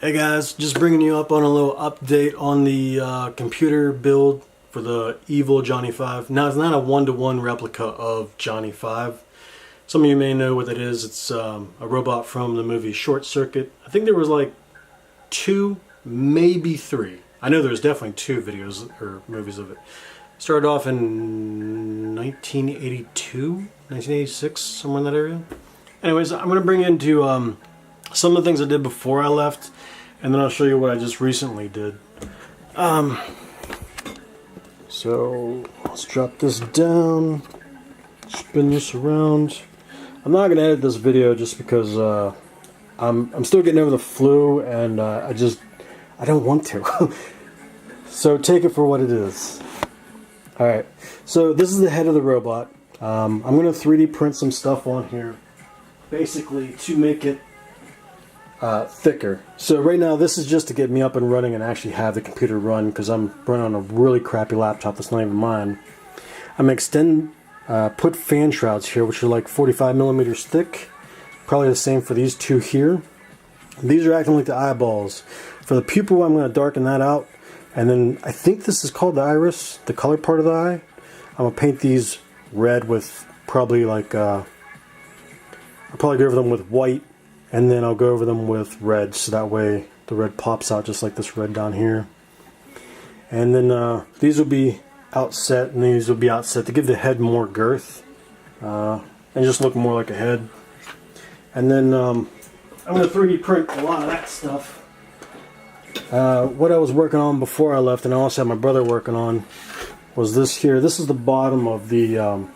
Hey guys, just bringing you up on a little update on the computer build for the evil Johnny 5. Now it's not a one-to-one replica of Johnny 5. Some of you may know what it is. It's a robot from the movie Short Circuit. I think there was like 2, maybe 3. I know there's definitely 2 videos or movies of it. Started off in 1982, 1986, somewhere in that area. Anyways, I'm going to bring into some of the things I did before I left, and then I'll show you what I just recently did. So let's drop this down, spin this around. I'm not going to edit this video just because I'm still getting over the flu, and I don't want to. So take it for what it is. Alright, so this is the head of the robot. I'm going to 3D print some stuff on here, basically to make it thicker. So right now this is just to get me up and running and actually have the computer run, because I'm running on a really crappy laptop that's not even mine. I'm going to put fan shrouds here, which are like 45 millimeters thick. Probably the same for these 2 here. These are acting like the eyeballs. For the pupil, I'm going to darken that out. And then I think this is called the iris, the color part of the eye. I'm going to paint these red with probably like, I'll probably go over them with white, and then I'll go over them with red, so that way the red pops out just like this red down here. And then these will be outset, and these will be outset to give the head more girth, and just look more like a head. And then I'm going to 3D print a lot of that stuff. What I was working on before I left, and I also had my brother working on, was this here. This is the bottom of the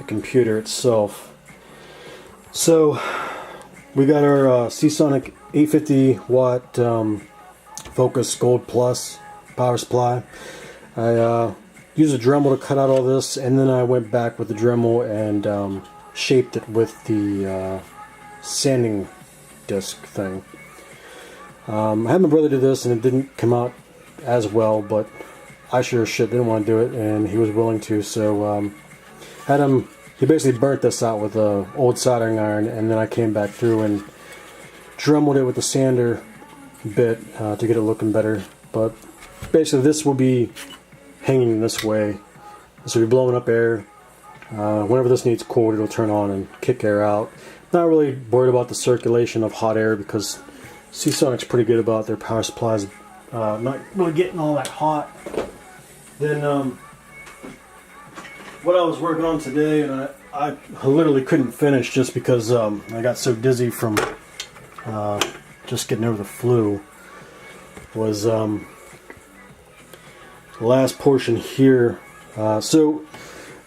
computer itself. So we got our Seasonic 850 watt Focus Gold Plus power supply. I used a Dremel to cut out all this, and then I went back with the Dremel and shaped it with the sanding disc thing. I had my brother do this, and it didn't come out as well, but I sure as shit didn't want to do it, and he was willing to, so had him. He basically burnt this out with an old soldering iron, and then I came back through and dremeled it with the sander bit to get it looking better. But basically this will be hanging this way. This will be blowing up air. Whenever this needs cooled, it'll turn on and kick air out. Not really worried about the circulation of hot air, because Seasonic's pretty good about their power supplies not really getting all that hot. Then what I was working on today, and I literally couldn't finish just because I got so dizzy from just getting over the flu, was the last portion here. So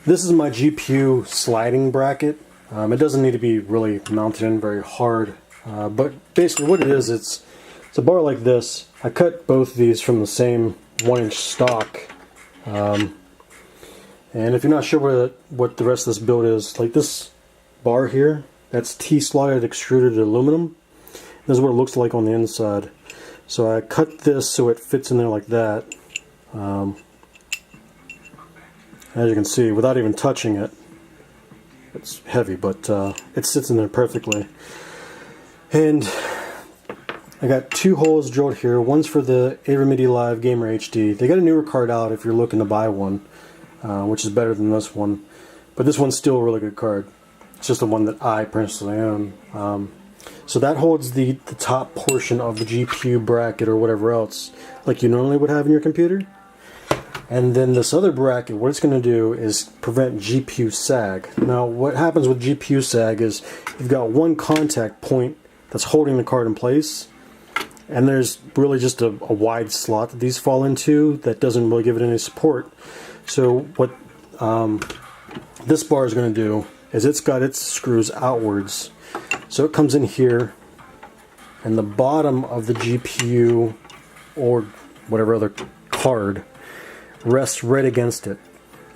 this is my GPU sliding bracket. It doesn't need to be really mounted in very hard, but basically what it is, it's a bar like this. I cut both of these from the same 1-inch stock. And if you're not sure what the rest of this build is, like this bar here, that's T-slotted extruded aluminum. This is what it looks like on the inside. So I cut this so it fits in there like that. As you can see, without even touching it. It's heavy, but it sits in there perfectly. And I got 2 holes drilled here. One's for the AverMidi Live Gamer HD. They got a newer card out if you're looking to buy one, which is better than this one. But this one's still a really good card. It's just the one that I personally own. So that holds the top portion of the GPU bracket or whatever else, like you normally would have in your computer. And then this other bracket, what it's going to do is prevent GPU sag. Now, what happens with GPU sag is you've got one contact point that's holding the card in place, and there's really just a wide slot that these fall into that doesn't really give it any support. So what this bar is going to do is it's got its screws outwards. So it comes in here, and the bottom of the GPU or whatever other card rests right against it.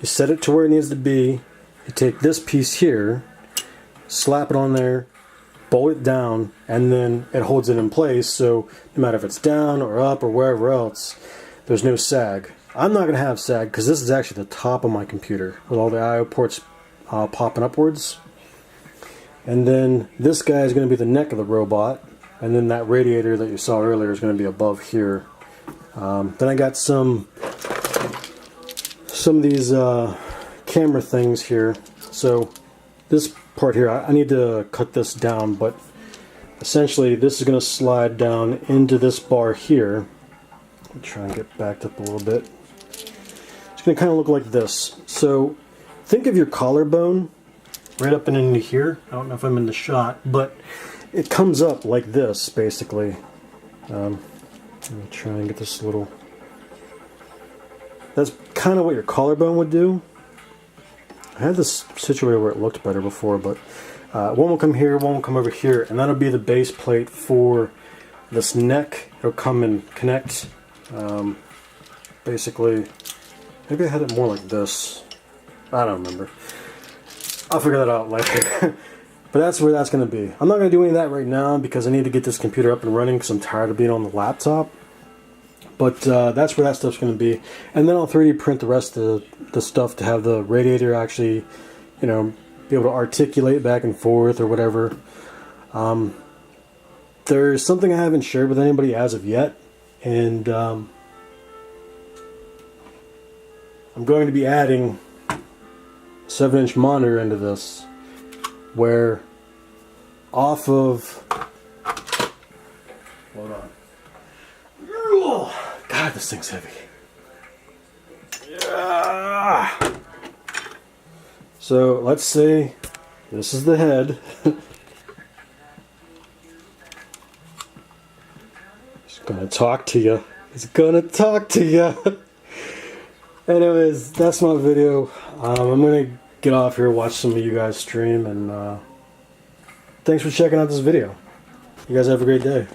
You set it to where it needs to be. You take this piece here, slap it on there, bolt it down, and then it holds it in place, so no matter if it's down or up or wherever else, there's no sag. I'm not going to have sag because this is actually the top of my computer with all the I/O ports popping upwards. And then this guy is going to be the neck of the robot. and then that radiator that you saw earlier is going to be above here. Then I got some of these camera things here. So this part here, I need to cut this down, but essentially this is going to slide down into this bar here. Let me try and get backed up a little bit. It's going to kind of look like this. So think of your collarbone right up and into here. I don't know if I'm in the shot, but it comes up like this basically. Let me try and get this little... That's kind of what your collarbone would do. I had this situated where it looked better before, but one will come here, one will come over here, and that'll be the base plate for this neck. It'll come and connect. Basically, maybe I had it more like this. I don't remember. I'll figure that out later. But that's where that's going to be. I'm not going to do any of that right now because I need to get this computer up and running because I'm tired of being on the laptop. But that's where that stuff's going to be. And then I'll 3D print the rest of the stuff to have the radiator actually, you know, be able to articulate back and forth or whatever. There's something I haven't shared with anybody as of yet. And I'm going to be adding a 7-inch monitor into this, where off of... Hold on. God, this thing's heavy. Yeah. So let's say this is the head. It's gonna talk to you. It's gonna talk to you. Anyways, that's my video. I'm gonna get off here, watch some of you guys stream, and thanks for checking out this video. You guys have a great day.